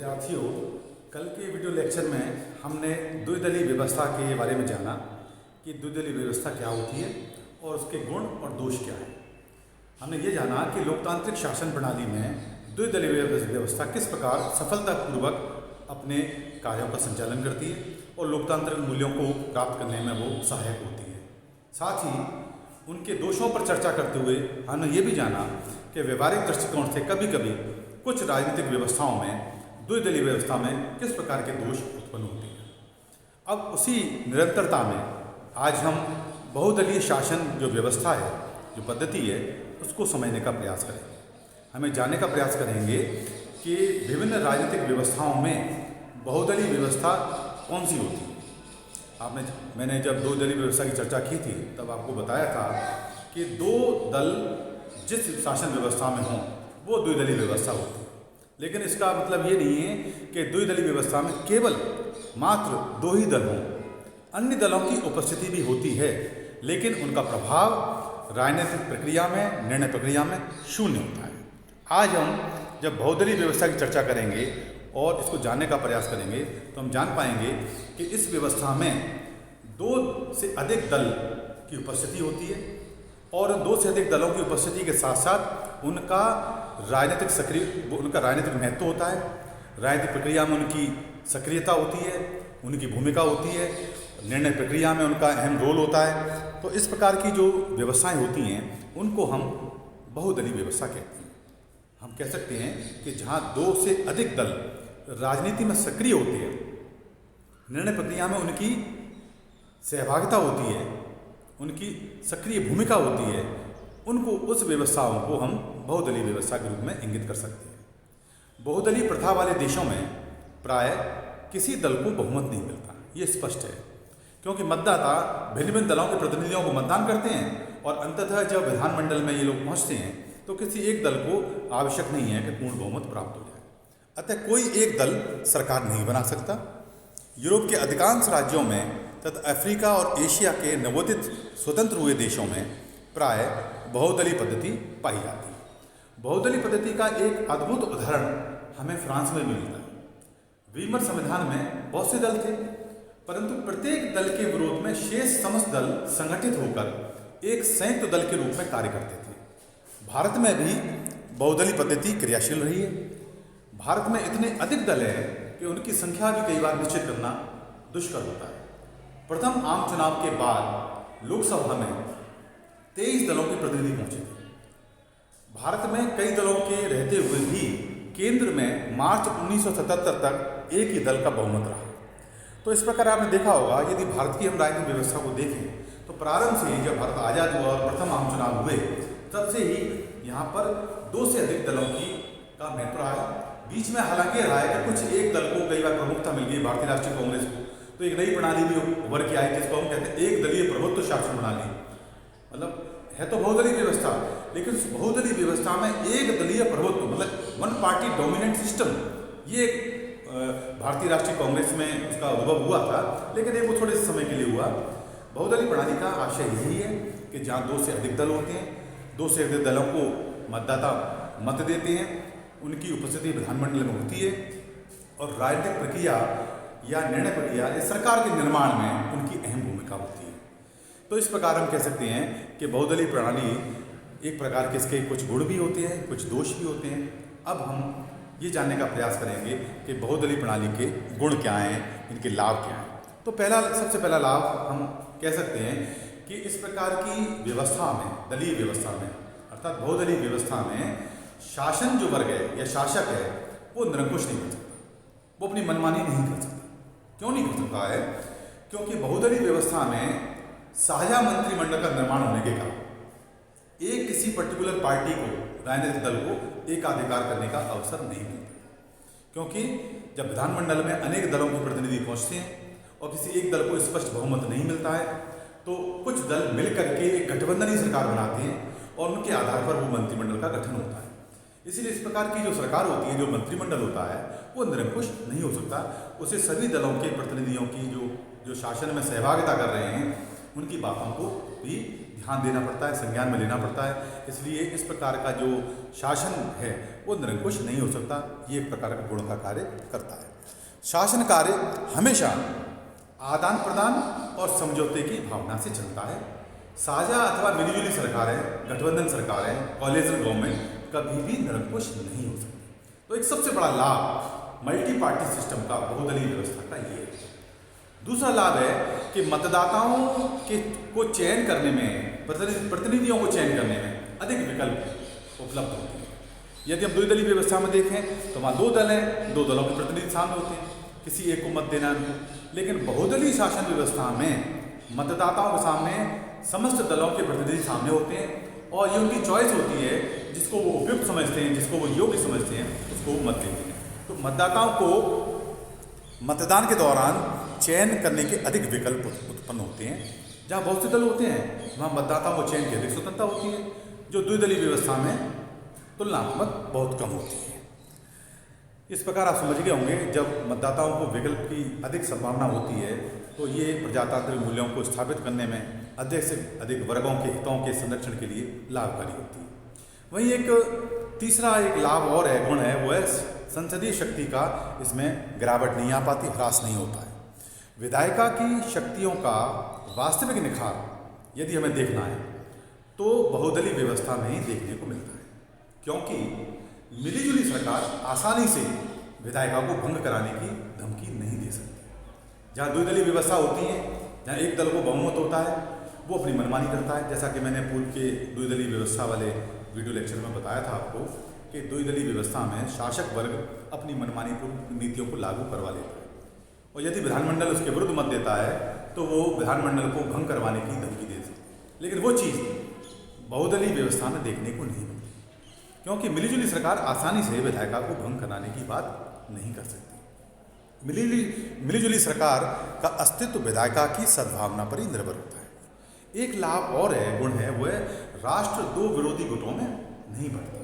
विद्यार्थियों, कल के वीडियो लेक्चर में हमने द्विदलीय व्यवस्था के बारे में जाना कि द्विदलीय व्यवस्था क्या होती है और उसके गुण और दोष क्या हैं। हमने ये जाना कि लोकतांत्रिक शासन प्रणाली में द्विदलीय व्यवस्था किस प्रकार सफलतापूर्वक अपने कार्यों का संचालन करती है और लोकतांत्रिक मूल्यों को प्राप्त करने में वो सहायक होती है। साथ ही उनके दोषों पर चर्चा करते हुए हमने ये भी जाना कि व्यवहारिक दृष्टिकोण से कभी कभी कुछ राजनीतिक व्यवस्थाओं में द्विदलीय व्यवस्था में किस प्रकार के दोष उत्पन्न होते हैं। अब उसी निरंतरता में आज हम बहुदलीय शासन जो व्यवस्था है, जो पद्धति है, उसको समझने का प्रयास करेंगे। हमें जानने का प्रयास करेंगे कि विभिन्न राजनीतिक व्यवस्थाओं में बहुदलीय व्यवस्था कौन सी होती है। मैंने जब दो दलीय व्यवस्था की चर्चा की थी तब आपको बताया था कि दो दल जिस शासन व्यवस्था में हों वो द्विदलीय व्यवस्था होती है। लेकिन इसका मतलब ये नहीं है कि द्विदलीय व्यवस्था में केवल मात्र दो ही दल हों, अन्य दलों की उपस्थिति भी होती है, लेकिन उनका प्रभाव राजनीतिक प्रक्रिया में, निर्णय प्रक्रिया में शून्य होता है। आज हम जब बहुदलीय व्यवस्था की चर्चा करेंगे और इसको जानने का प्रयास करेंगे तो हम जान पाएंगे कि इस व्यवस्था में दो से अधिक दल की उपस्थिति होती है और दो से अधिक दलों की उपस्थिति के साथ साथ उनका राजनीतिक महत्व होता है, राजनीतिक प्रक्रिया में उनकी सक्रियता होती है, उनकी भूमिका होती है, निर्णय प्रक्रिया में उनका अहम रोल होता है। तो इस प्रकार की जो व्यवस्थाएं होती हैं उनको हम बहुदलीय व्यवस्था कहते हैं। हम कह सकते हैं कि जहाँ दो से अधिक दल राजनीति में सक्रिय होते हैं, निर्णय प्रक्रिया में उनकी सहभागिता होती है, उनकी सक्रिय भूमिका होती है, उनको उस व्यवस्थाओं को हम बहुदलीय व्यवस्था के रूप में इंगित कर सकते हैं। बहुदलीय प्रथा वाले देशों में प्राय किसी दल को बहुमत नहीं मिलता, ये स्पष्ट है, क्योंकि मतदाता भिन्न भिन्न दलों के प्रतिनिधियों को मतदान करते हैं और अंततः जब विधानमंडल में ये लोग पहुँचते हैं तो किसी एक दल को आवश्यक नहीं है कि पूर्ण बहुमत प्राप्त हो जाए। अतः कोई एक दल सरकार नहीं बना सकता। यूरोप के अधिकांश राज्यों में तथा अफ्रीका और एशिया के नवोदित स्वतंत्र हुए देशों में प्राय बहुदलीय पद्धति पाई जाती है। बहुदलीय पद्धति का एक अद्भुत उदाहरण हमें फ्रांस में मिलता है। वीमर संविधान में बहुत से दल थे, परंतु प्रत्येक दल के विरोध में शेष समस्त दल संगठित होकर एक संयुक्त दल के रूप में कार्य करते थे। भारत में भी बहुदलीय पद्धति क्रियाशील रही है। भारत में इतने अधिक दल हैं कि उनकी संख्या भी कई बार निश्चित करना दुष्कर होता है। प्रथम आम चुनाव के बाद लोकसभा में 23 दलों के प्रतिनिधि पहुंचे थे। भारत में कई दलों के रहते हुए भी केंद्र में मार्च 1977 तक एक ही दल का बहुमत रहा। तो इस प्रकार आपने देखा होगा, यदि भारत की हम राजनीतिक व्यवस्था को देखें तो प्रारंभ से ही जब भारत आज़ाद हुआ और प्रथम आम चुनाव हुए तब से ही यहाँ पर दो से अधिक दलों का महत्व रहा है। बीच में हालांकि रहा है कि कुछ एक दल को कई बार प्रमुखता मिल गई, भारतीय राष्ट्रीय कांग्रेस को, तो एक नई प्रणाली भी उभर के आई जिसको हम कहते हैं एक दलीय प्रभुत्व शासन प्रणाली। मतलब है तो बहुदलीय व्यवस्था, लेकिन उस बहुदलीय व्यवस्था में एक दलीय प्रभुत्व मतलब वन पार्टी डोमिनेंट सिस्टम, ये भारतीय राष्ट्रीय कांग्रेस में उसका अनुभव हुआ था, लेकिन ये वो थोड़े समय के लिए हुआ। बहुदलीय प्रणाली का आशय यही है कि जहाँ दो से अधिक दल होते हैं, दो से अधिक दलों को मतदाता मत देते हैं, उनकी उपस्थिति विधानमंडल में होती है और राजनीतिक प्रक्रिया या निर्णय प्रक्रिया या सरकार के निर्माण में उनकी अहम भूमिका होती है। तो इस प्रकार हम कह सकते हैं कि बहुदलीय प्रणाली एक प्रकार के इसके कुछ गुण भी होते हैं, कुछ दोष भी होते हैं। अब हम ये जानने का प्रयास करेंगे कि बहुदलीय प्रणाली के गुण क्या हैं, इनके लाभ क्या हैं। तो सबसे पहला लाभ हम कह सकते हैं कि इस प्रकार की व्यवस्था में, दलीय व्यवस्था में अर्थात बहुदलीय व्यवस्था में शासन जो वर्ग है या शासक है वो निरंकुश नहीं कर सकता, वो अपनी मनमानी नहीं कर सकता। क्यों नहीं कर सकता है? क्योंकि बहुदलीय व्यवस्था में साझा मंत्रिमंडल का निर्माण होने के कारण एक किसी पर्टिकुलर पार्टी को, राजनीतिक दल को एकाधिकार करने का अवसर नहीं मिलता। क्योंकि जब विधानमंडल में अनेक दलों के प्रतिनिधि पहुंचते हैं और किसी एक दल को स्पष्ट बहुमत नहीं मिलता है तो कुछ दल मिलकर के एक गठबंधनी सरकार बनाते हैं और उनके आधार पर वो मंत्रिमंडल का गठन होता है। इसीलिए इस प्रकार की जो सरकार होती है, जो मंत्रिमंडल होता है, वो निरंकुश नहीं हो सकता। उसे सभी दलों के प्रतिनिधियों की जो शासन में सहभागिता कर रहे हैं उनकी बातों को भी ध्यान देना पड़ता है, संज्ञान में लेना पड़ता है। इसलिए इस प्रकार का जो शासन है वो निरंकुश नहीं हो सकता, ये एक प्रकार का गुण का कार्य करता है। शासन कार्य हमेशा आदान प्रदान और समझौते की भावना से चलता है। साझा अथवा मिलीजुली सरकारें, गठबंधन सरकारें, कॉलेजियल गवर्नमेंट कभी भी निरंकुश नहीं हो सकती। तो एक सबसे बड़ा लाभ मल्टी पार्टी सिस्टम का, बहुदलीय व्यवस्था का ये है। दूसरा लाभ है कि मतदाताओं को चयन करने में, प्रतिनिधियों को चयन करने में अधिक विकल्प उपलब्ध होते हैं। यदि हम द्विदलीय व्यवस्था में देखें तो वहाँ 2 दल हैं, 2 दलों के प्रतिनिधि सामने होते हैं, किसी एक को मत देना उनको। लेकिन बहुदलीय शासन व्यवस्था में मतदाताओं के सामने समस्त दलों के प्रतिनिधि सामने होते हैं और ये उनकी चॉइस होती है, जिसको वो उपयुक्त समझते हैं, जिसको वो योग्य समझते हैं, उसको वो मत देते हैं। तो मतदाताओं को मतदान के दौरान चयन करने के अधिक विकल्प उत्पन्न होते हैं। जहाँ बहुत से दल होते हैं वहाँ मतदाताओं को चयन की अधिक स्वतंत्रता होती है, जो द्विदलीय व्यवस्था में तुलनात्मक बहुत कम होती है। इस प्रकार आप समझ गए होंगे, जब मतदाताओं को विकल्प की अधिक संभावना होती है तो ये प्रजातांत्रिक मूल्यों को स्थापित करने में अधिक से अधिक वर्गों के हितों के संरक्षण के लिए लाभकारी होती है। वहीं एक तीसरा एक लाभ और है, गुण है, वो है संसदीय शक्ति का इसमें गिरावट नहीं आ पाती, ह्रास नहीं होता है। विधायिका की शक्तियों का वास्तविक निखार यदि हमें देखना है तो बहुदलीय व्यवस्था में ही देखने को मिलता है, क्योंकि मिलीजुली सरकार आसानी से विधायिका को भंग कराने की धमकी नहीं दे सकती। जहाँ द्विदलीय व्यवस्था होती है, जहाँ एक दल को बहुमत होता है, वो अपनी मनमानी करता है। जैसा कि मैंने पूर्व के द्विदलीय व्यवस्था वाले वीडियो लेक्चर में बताया था आपको कि द्विदलीय व्यवस्था में शासक वर्ग अपनी मनमानी नीतियों को लागू करवा लेता है और यदि विधानमंडल उसके विरुद्ध मत देता है तो वो विधानमंडल को भंग करवाने की धमकी दे सकती है। लेकिन वो चीज़ बहुदलीय व्यवस्था में देखने को नहीं मिलती, क्योंकि मिलीजुली सरकार आसानी से विधायिका को भंग कराने की बात नहीं कर सकती। मिलीजुली सरकार का अस्तित्व विधायिका की सद्भावना पर ही निर्भर होता है। एक लाभ और है, गुण है, वो है राष्ट्र 2 विरोधी गुटों में नहीं बढ़ता।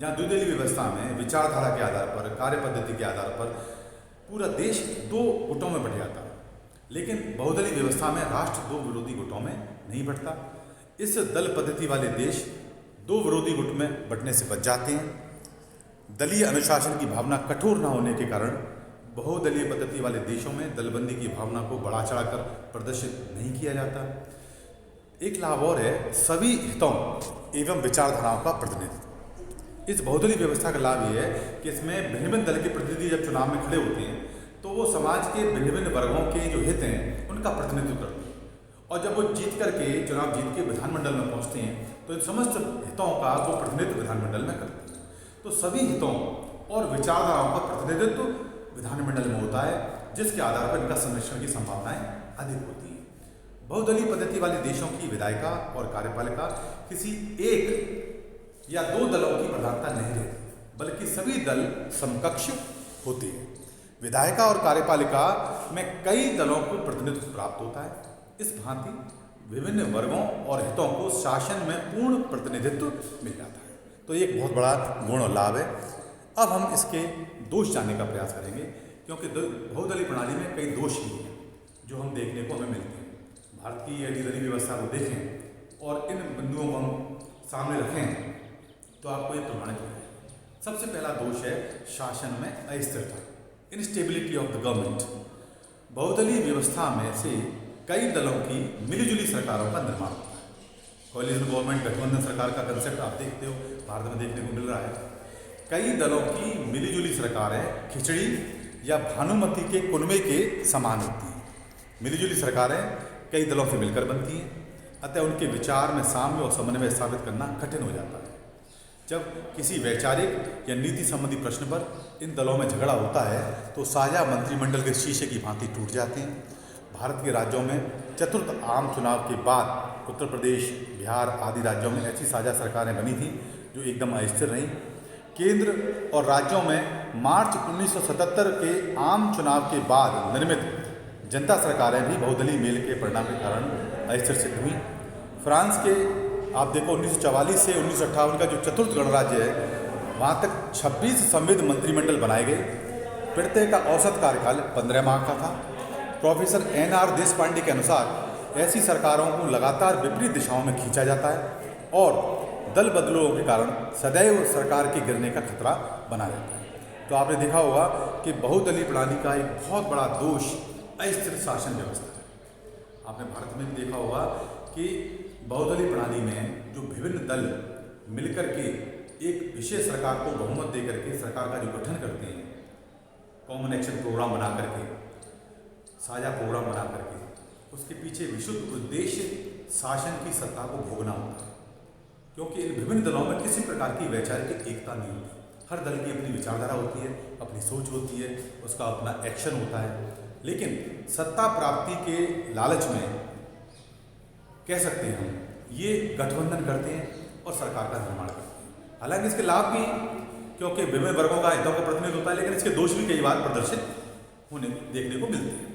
जहाँ द्विदलीय व्यवस्था में विचारधारा के आधार पर, कार्य पद्धति के आधार पर पूरा देश 2 गुटों में बढ़ जाता है, लेकिन बहुदलीय व्यवस्था में राष्ट्र 2 विरोधी गुटों में नहीं बढ़ता। इस दल पद्धति वाले देश 2 विरोधी गुट में बंटने से बच जाते हैं। दलीय अनुशासन की भावना कठोर न होने के कारण बहुदलीय पद्धति वाले देशों में दलबंदी की भावना को बढ़ा चढ़ाकर प्रदर्शित नहीं किया जाता। एक लाभ और है, सभी हितों एवं विचारधाराओं का प्रतिनिधित्व। इस बहुदलीय व्यवस्था का लाभ ये है कि इसमें भिन्न भिन्न दल के प्रतिनिधि जब चुनाव में खड़े होते हैं तो वो समाज के भिन्न भिन्न वर्गों के जो हित हैं उनका प्रतिनिधित्व करते हैं, और जब वो जीत करके चुनाव जीत के विधानमंडल में पहुंचते हैं तो इन समस्त हितों का वो प्रतिनिधित्व विधानमंडल में करते हैं। तो सभी हितों और विचारधाराओं का प्रतिनिधित्व विधानमंडल में होता है, जिसके आधार पर इनका संरक्षण की संभावनाएं अधिक होती हैं। बहुदलीय पद्धति वाले देशों की विधायिका और कार्यपालिका किसी एक या 2 दलों की प्रधानता नहीं रहती, बल्कि सभी दल समकक्ष होते हैं। विधायिका और कार्यपालिका में कई दलों को प्रतिनिधित्व प्राप्त होता है। इस भांति विभिन्न वर्गों और हितों को शासन में पूर्ण प्रतिनिधित्व मिल जाता है। तो ये एक बहुत बड़ा गुण और लाभ है। अब हम इसके दोष जानने का प्रयास करेंगे, क्योंकि बहुदलीय प्रणाली में कई दोष भी हैं जो हम देखने को हमें मिलते हैं। भारत की यदि दलीय व्यवस्था को देखें और इन बिंदुओं को हम सामने रखें तो आपको ये प्रमाणित होगा। सबसे पहला दोष है शासन में अस्थिरता, इनस्टेबिलिटी ऑफ द गवर्नमेंट। बहुदलीय व्यवस्था में से कई दलों की मिलीजुली सरकारों का निर्माण होता है। कॉलेजियल गवर्नमेंट, गठबंधन सरकार का कंसेप्ट आप देखते हो भारत में देखने को मिल रहा है। कई दलों की मिलीजुली सरकारें खिचड़ी या भानुमति के कुनबे के समान होती हैं। मिलीजुली सरकारें कई दलों से मिलकर बनती हैं, अतः उनके विचार में साम्य और समन्वय स्थापित करना कठिन हो जाता है। जब किसी वैचारिक या नीति संबंधी प्रश्न पर इन दलों में झगड़ा होता है तो साझा मंत्रिमंडल के शीशे की भांति टूट जाते हैं। भारत के राज्यों में चतुर्थ आम चुनाव के बाद उत्तर प्रदेश, बिहार आदि राज्यों में ऐसी साझा सरकारें बनी थीं जो एकदम अस्थिर रहीं। केंद्र और राज्यों में मार्च 1977 के आम चुनाव के बाद निर्मित जनता सरकारें भी बहुदलीय मेल के परिणाम के कारण अस्थिर सिद्ध हुई। फ्रांस के आप देखो 1944 से 1958 का जो चतुर्थ गणराज्य है वहाँ तक 26 संविध मंत्रिमंडल बनाए गए। प्रत्येक का औसत कार्यकाल 15 माह का था। प्रोफेसर NR देशपांडे के अनुसार ऐसी सरकारों को लगातार विपरीत दिशाओं में खींचा जाता है और दल बदलों के कारण सदैव सरकार के गिरने का खतरा बना रहता है। तो आपने देखा होगा कि बहुदलीय प्रणाली का एक बहुत बड़ा दोष अस्थिर शासन व्यवस्था है। आपने भारत में भी देखा होगा कि बहुदलीय प्रणाली में जो विभिन्न दल मिलकर के एक विशेष सरकार को बहुमत देकर के सरकार का जो गठन करते हैं, कॉमन एक्शन प्रोग्राम बना करके, साझा प्रोग्राम बना करके, उसके पीछे विशुद्ध उद्देश्य शासन की सत्ता को भोगना होता है। क्योंकि इन विभिन्न दलों में किसी प्रकार की वैचारिक एकता नहीं होती। हर दल की अपनी विचारधारा होती है, अपनी सोच होती है, उसका अपना एक्शन होता है। लेकिन सत्ता प्राप्ति के लालच में कह सकते हैं हम ये गठबंधन करते हैं और सरकार का निर्माण करते हैं। हालांकि इसके लाभ भी, क्योंकि विभिन्न वर्गों का हितों का प्रतिनिधित्व होता है, लेकिन इसके दोष भी कई बार प्रदर्शित होने देखने को मिलते हैं।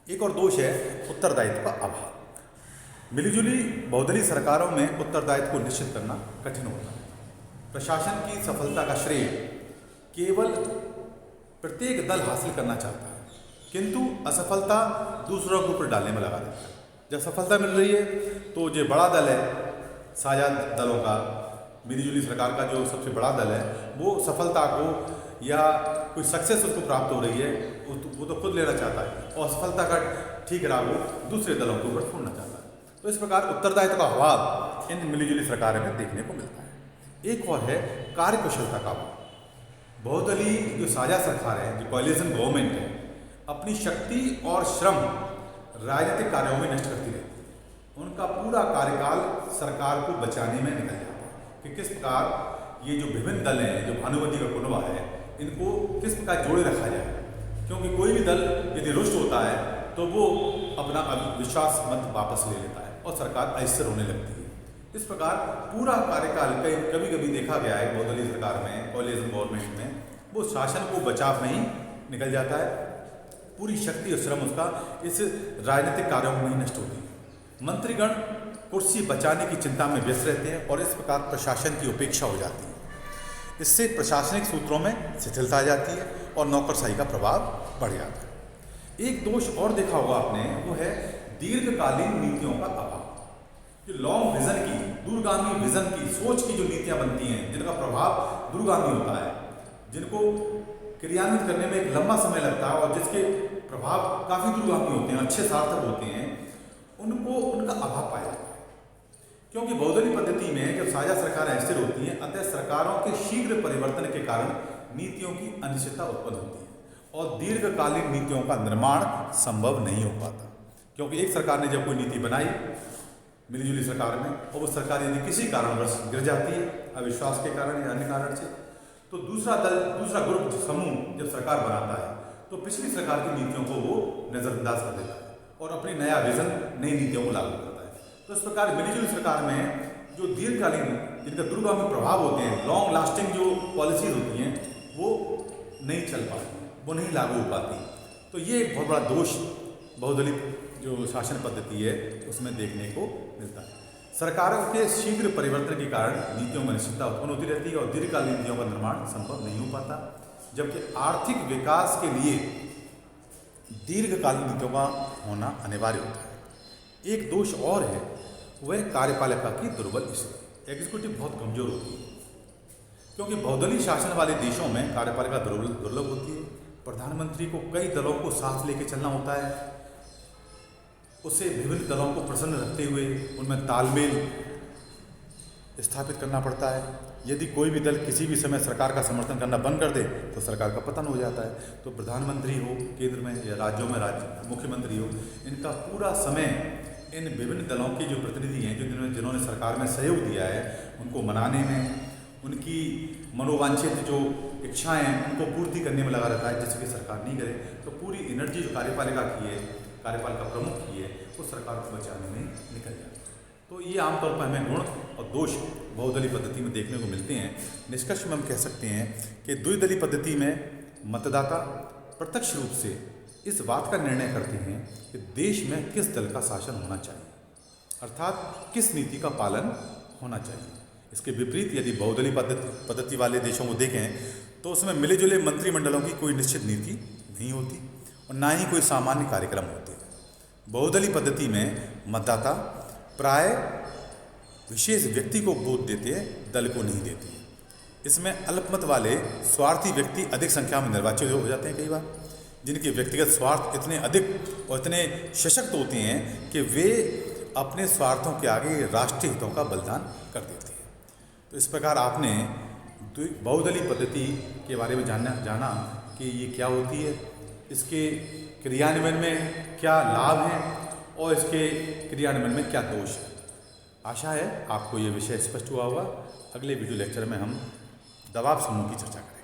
एक और दोष है उत्तरदायित्व का अभाव। मिलीजुली बहुदलीय सरकारों में उत्तरदायित्व को निश्चित करना कठिन होता है। प्रशासन की सफलता का श्रेय केवल प्रत्येक दल हासिल करना चाहता है, किंतु असफलता दूसरों के ऊपर डालने में लगा देता है। जब सफलता मिल रही है तो जो बड़ा दल है, साझा दलों का, मिलीजुली सरकार का जो सबसे बड़ा दल है, वो सफलता को या कोई सक्सेस उसको प्राप्त हो रही है वो तो खुद लेना चाहता है और असफलता का ठीक रहा वो दूसरे दलों के ऊपर छोड़ना चाहता है। तो इस प्रकार उत्तरदायित्व का अभाव इन मिलीजुली सरकारों में देखने को मिलता है। एक और है कार्यकुशलता का अभाव। बहुदलीय जो साझा सरकार है, जो कोएलिशन गवर्नमेंट है, अपनी शक्ति और श्रम राजनीतिक कार्यों में नष्ट करती रहती है। उनका पूरा कार्यकाल सरकार को बचाने में निकल जाता है कि किस प्रकार ये जो विभिन्न दल हैं, जो भानुमति का कुनबा है, इनको किस प्रकार जोड़े रखा जाए। क्योंकि कोई भी दल यदि रुष्ट होता है तो वो अपना विश्वास मत वापस ले लेता है और सरकार अस्थिर होने लगती है। इस प्रकार पूरा कार्यकाल कभी कभी देखा गया है बहुदलीय सरकार में, कोएलिशन गवर्नमेंट में, वो शासन को बचाव में ही निकल जाता है। पूरी शक्ति और श्रम उसका इस राजनीतिक कार्यों में ही नष्ट होती है। मंत्रीगण कुर्सी बचाने की चिंता में व्यस्त रहते हैं और इस प्रकार प्रशासन की उपेक्षा हो जाती है। इससे प्रशासनिक सूत्रों में शिथिलता आ जाती है और नौकरशाही का प्रभाव बढ़ जाता है। एक दोष और देखा होगा आपने, वो है दीर्घकालीन नीतियों का अभाव। जो लॉन्ग विजन की, दूरगामी विजन की सोच की जो नीतियां बनती हैं, जिनका प्रभाव दूरगामी होता है, जिनको क्रियान्वित करने में एक लंबा समय लगता है और जिसके प्रभाव काफ़ी दूरगामी होते हैं, अच्छे सार्थक होते हैं, उनका अभाव पाया जाता है। क्योंकि बहुदलीय पद्धति में जब साझा सरकारें अस्थिर होती हैं, अतः सरकारों के शीघ्र परिवर्तन के कारण नीतियों की अनिश्चितता उत्पन्न होती है और दीर्घकालीन नीतियों का निर्माण संभव नहीं हो पाता। क्योंकि एक सरकार ने जब कोई नीति बनाई मिलीजुली सरकार में और वो सरकार यदि किसी कारणवश गिर जाती है, अविश्वास के कारण या अन्य कारण से, तो दूसरा ग्रुप समूह जब सरकार बनाता है तो पिछली सरकार की नीतियों को वो नज़रअंदाज कर देता है और अपनी नया विजन, नई नीतियों को लागू करता है। तो इस प्रकार मिलीजुली सरकार में जो दीर्घकालीन, जिनका दूरगामी प्रभाव होते हैं, लॉन्ग लास्टिंग जो पॉलिसीज होती हैं, वो नहीं चल पाती, वो नहीं लागू हो पाती। तो ये एक बहुत बड़ा दोष बहुदलीय जो शासन पद्धति है उसमें देखने को मिलता है। सरकारों के शीघ्र परिवर्तन के कारण नीतियों में अनिश्चितता उत्पन्न होती रहती है और दीर्घकालीन नीतियों का निर्माण संभव नहीं हो पाता। जबकि आर्थिक विकास के लिए दीर्घकालीन नीतियों का होना अनिवार्य होता है। एक दोष और है, वह कार्यपालिका की दुर्बल स्थिति। एग्जीक्यूटिव बहुत कमजोर होती है, क्योंकि बहुदलीय शासन वाले देशों में कार्यपालिका दुर्लभ होती है। प्रधानमंत्री को कई दलों को साथ लेके चलना होता है, उसे विभिन्न दलों को प्रसन्न रखते हुए उनमें तालमेल स्थापित करना पड़ता है। यदि कोई भी दल किसी भी समय सरकार का समर्थन करना बंद कर दे तो सरकार का पतन हो जाता है। तो प्रधानमंत्री हो केंद्र में या राज्यों में मुख्यमंत्री हो, इनका पूरा समय इन विभिन्न दलों के जो प्रतिनिधि हैं, जिन्होंने सरकार में सहयोग दिया है, उनको मनाने में, उनकी मनोवांछित जो इच्छाएं हैं उनको पूर्ति करने में लगा रहता है, जिससे कि सरकार नहीं करे। तो पूरी एनर्जी जो कार्यपालिका की है, कार्यपालिका प्रमुख की है, वो सरकार को बचाने में निकल जाती है। तो ये आमतौर पर हमें गुण और दोष बहुदलीय पद्धति में देखने को मिलते हैं। निष्कर्ष में हम कह सकते हैं कि द्विदलीय पद्धति में मतदाता प्रत्यक्ष रूप से इस बात का निर्णय करते हैं कि देश में किस दल का शासन होना चाहिए, अर्थात किस नीति का पालन होना चाहिए। इसके विपरीत यदि बहुदलीय पद्धति वाले देशों को देखें तो उसमें मिले जुले मंत्रिमंडलों की कोई निश्चित नीति नहीं होती और ना ही कोई सामान्य कार्यक्रम होते हैं। बहुदलीय पद्धति में मतदाता प्राय विशेष व्यक्ति को वोट देते हैं, दल को नहीं देते हैं। इसमें अल्पमत वाले स्वार्थी व्यक्ति अधिक संख्या में निर्वाचित हो जाते हैं कई बार, जिनके व्यक्तिगत स्वार्थ इतने अधिक और इतने सशक्त होते हैं कि वे अपने स्वार्थों के आगे राष्ट्रीय हितों का बलिदान कर देते हैं। तो इस प्रकार आपने बहुदलीय पद्धति के बारे में जाना कि ये क्या होती है, इसके क्रियान्वयन में क्या लाभ हैं और इसके क्रियान्वयन में क्या दोष है। आशा है आपको ये विषय स्पष्ट हुआ होगा। अगले वीडियो लेक्चर में हम दबाव समूह की चर्चा करेंगे।